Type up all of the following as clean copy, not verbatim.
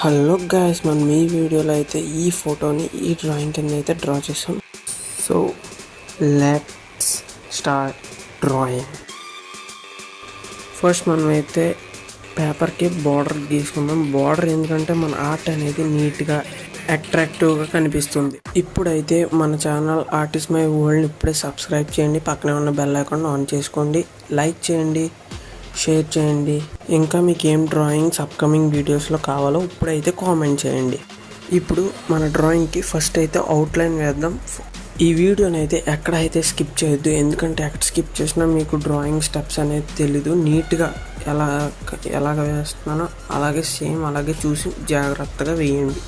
Hello guys, మనం ఈ వీడియోలో అయితే ఈ ఫోటోని ఈ డ్రాయింగ్ కింద అయితే డ్రా చేసాం. So let's start drawing. First మనం అయితే పేపర్కి బార్డర్ గీసుకుందాం. బార్డర్ ఎందుకంటే మన ఆర్ట్ అనేది నీట్గా అట్రాక్టివ్గా కనిపిస్తుంది. ఇప్పుడైతే మన ఛానల్ ఆర్టిస్ట్ మై వరల్డ్ని ఇప్పుడే సబ్స్క్రైబ్ చేయండి, పక్కనే ఉన్న బెల్ ఐకాన్ ఆన్ చేసుకోండి, లైక్ చేయండి, షేర్ చేయండి. ఇంకా మీకు ఏం డ్రాయింగ్స్ అప్కమింగ్ వీడియోస్లో కావాలో ఇప్పుడైతే కామెంట్ చేయండి. ఇప్పుడు మన డ్రాయింగ్కి ఫస్ట్ అయితే అవుట్లైన్ వేద్దాం. ఈ వీడియోని అయితే ఎక్కడైతే స్కిప్ చేయొద్దు, ఎందుకంటే ఎక్కడ స్కిప్ చేసినా మీకు డ్రాయింగ్ స్టెప్స్ అనేది తెలీదు. నీట్గా ఎలాగ వేస్తున్నానో అలాగే సేమ్ అలాగే చూసి జాగ్రత్తగా వేయండి.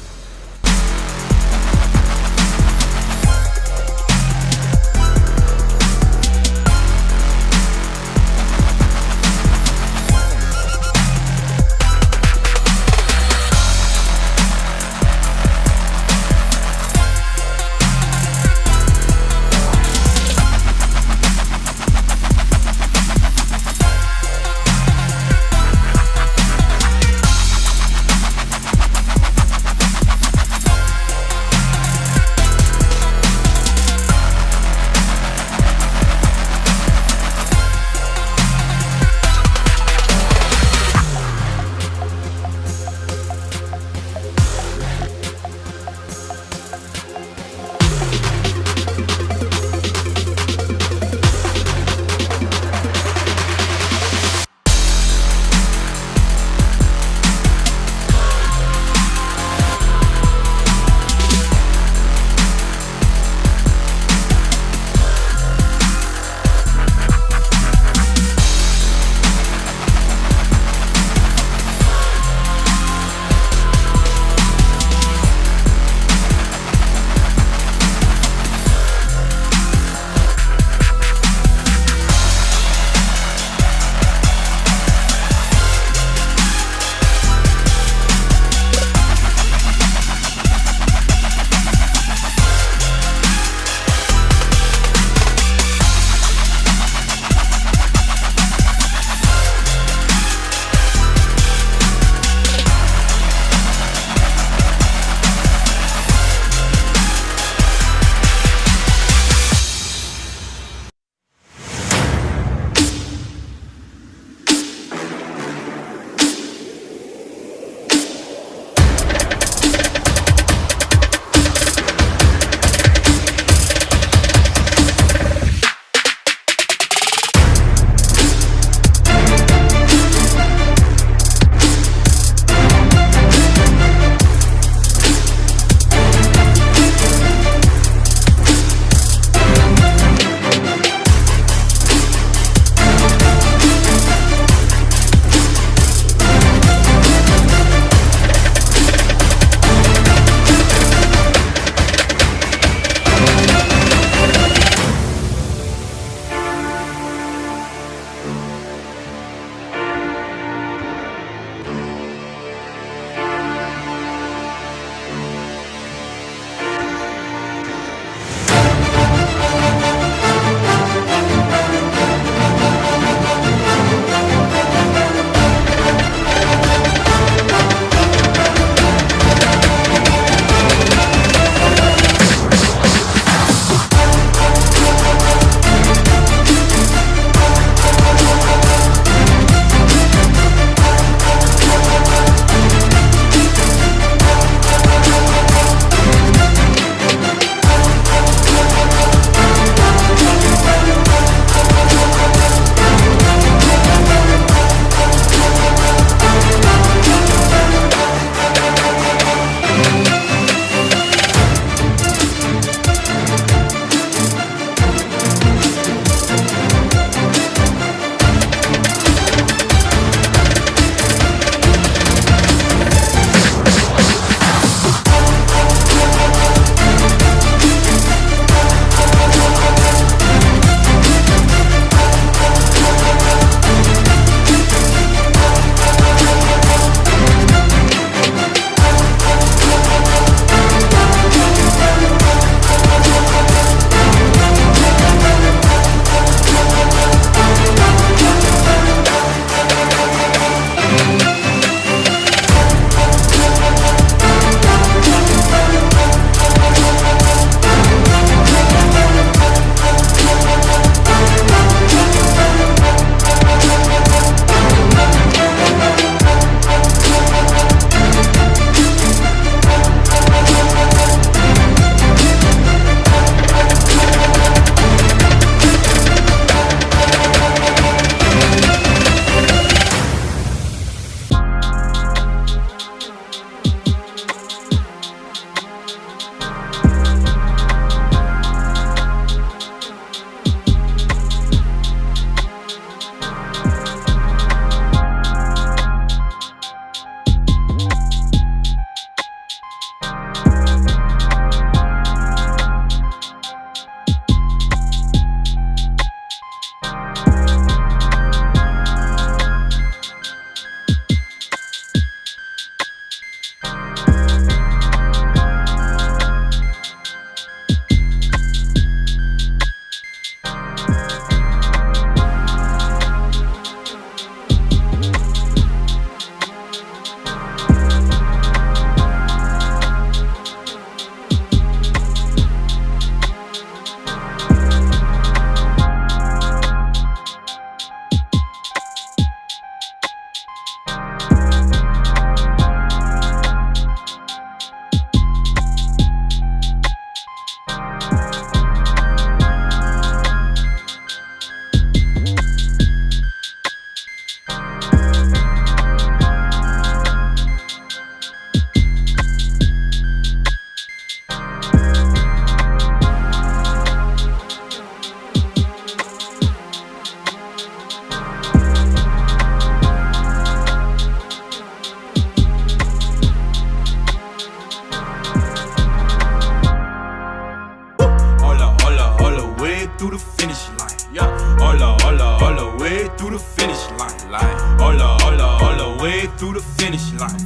to the finish line.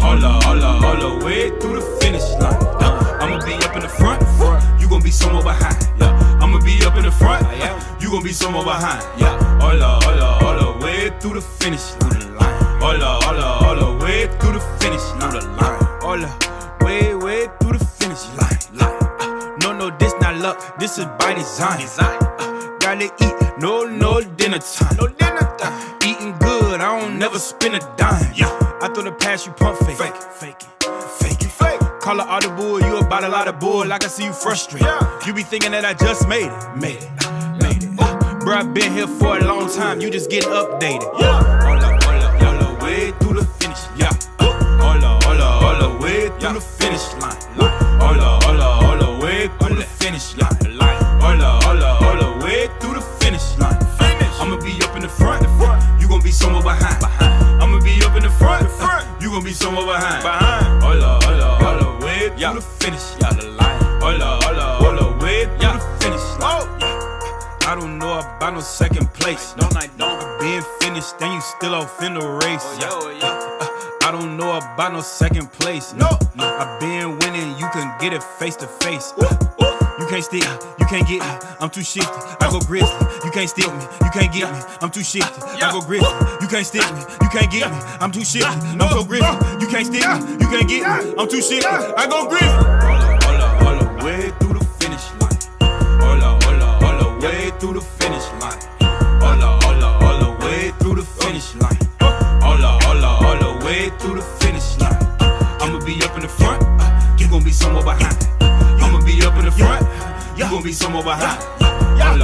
All the way through the finish line. I'ma be up in the front, you gon' be somewhere behind. Yeah, I'ma be up in the front, you gon' be somewhere behind. Yeah, all the way through the finish line. All the way through the finish line. All the way through the finish line. No, this not luck, this is by design. Gotta eat, no dinner time. Eating good, I don't never spend a dime. I throw the pass, you pump fake it. Call it audible, you about a lot of bull. Like I see you frustrated. You be thinking that I just made it. Bro, I've been here for a long time, you just getting updated. All the way through the finish. All the way through the finish line. All the way through the finish line. All the way through the finish line. I'ma be up in the front, you gon' be somewhere behind. I'ma be up in the front, you gon' be somewhere behind. All the way through the finish line. All the way through the finish line. I don't know about no second place. Being finished, then you still off in the race. I don't know about no second place. I've been winning, you can get it face to face. You can't stick, you can't get me, I'm too shifty. I go grizzly, you can't stick me, you can't get me, I'm too shifty. I go grizzly, you can't stick me, you can't get me, I'm too shifty. I'm so grizzly, you can't stick me, you can't get me, I'm too shifty. I go grizzly. All the way through the finish line. All the way through the finish line. All the way through the finish line. All the way through the finish line. I'ma be up in the front, you gon' be somewhere behind. I'ma be up in the front, you gon' be somewhere behind. All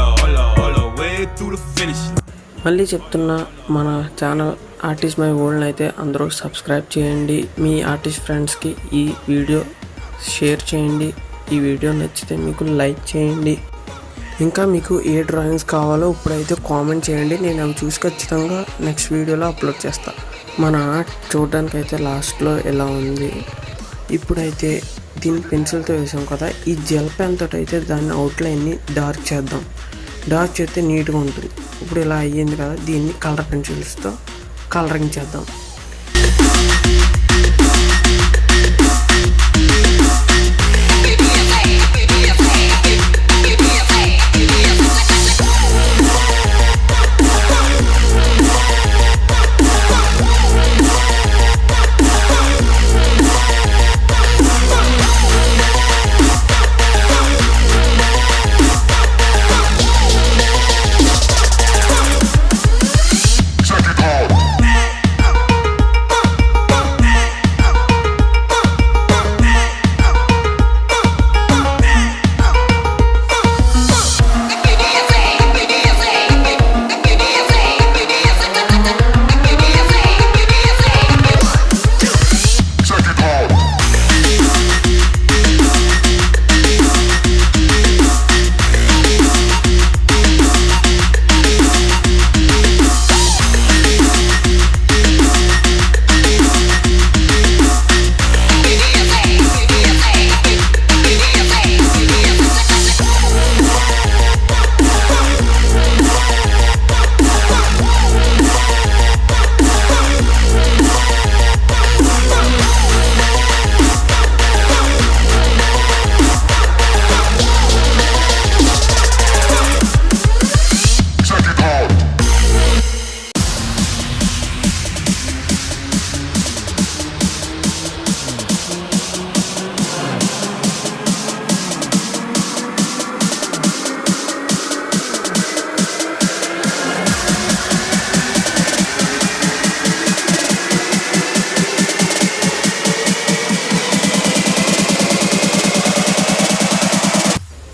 the way through the finish line. మళ్ళీ చెప్తున్నా, మన channel artist my world అయితే అందరూ subscribe చేయండి. మీ artist ఫ్రెండ్స్కి ఈ video share చేయండి. ఈ వీడియో నచ్చితే మీకు లైక్ చేయండి. ఇంకా మీకు ఏ డ్రాయింగ్స్ కావాలో ఇప్పుడైతే కామెంట్ చేయండి, నేను అవి చూసి ఖచ్చితంగా నెక్స్ట్ వీడియోలో అప్లోడ్ చేస్తాను. మన ఆర్ట్ చూడడానికి అయితే లాస్ట్లో ఎలా ఉంది. ఇప్పుడైతే దీన్ని పెన్సిల్తో వేసాం కదా, ఈ జెల్ పెన్ తోటి అయితే దాన్ని అవుట్లైన్ని డార్క్ చేద్దాం. డార్క్ చేస్తే నీట్గా ఉంటుంది. ఇప్పుడు ఇలా అయ్యింది కదా, దీన్ని కలర్ పెన్సిల్స్తో కలరింగ్ చేద్దాం.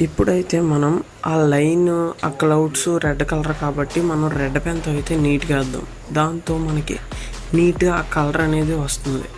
ఇప్పుడైతే మనం ఆ లైన్, ఆ క్లౌడ్స్ రెడ్ కలర్ కాబట్టి మనం రెడ్ పెన్తో అయితే నీట్గా వేద్దాం. దాంతో మనకి నీట్గా ఆ కలర్ అనేది వస్తుంది.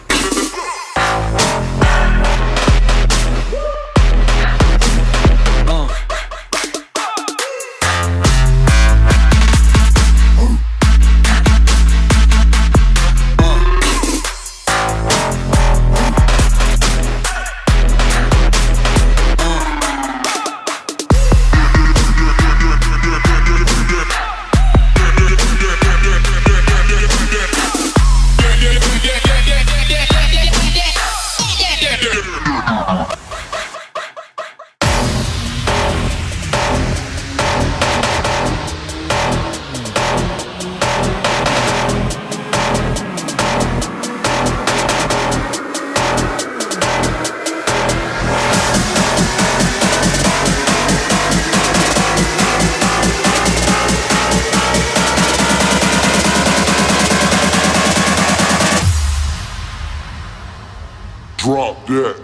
Drop that.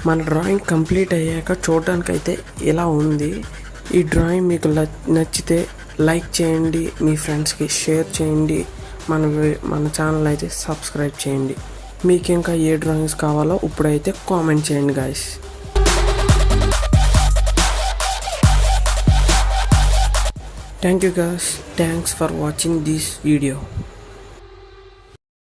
మన డ్రాయింగ్ కంప్లీట్ అయ్యాక చూడడానికైతే ఇలా ఉంది. ఈ డ్రాయింగ్ మీకు నచ్చితే లైక్ చేయండి, మీ ఫ్రెండ్స్కి షేర్ చేయండి, మన ఛానల్ అయితే సబ్స్క్రైబ్ చేయండి. మీకు ఇంకా ఏ డ్రాయింగ్స్ కావాలో ఇప్పుడైతే కామెంట్ చేయండి guys. Thank you guys, thanks for watching this video.